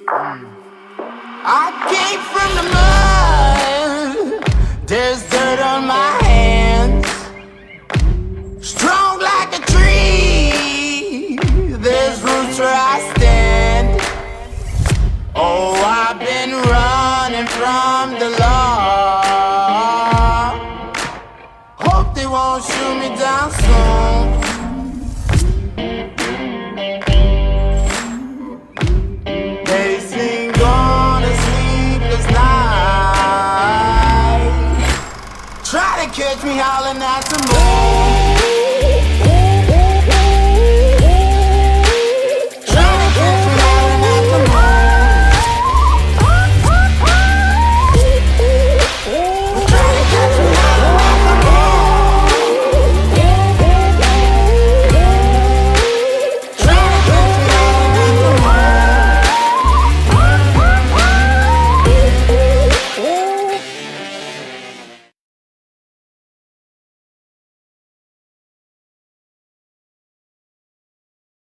I came from the mud. There's dirt on my hands. Strong like a tree. There's roots where I stand. Oh, I've been running from the law. Hope they won't shoot me down soon. They sing on a sleepless night. Try to catch me howling at the moon.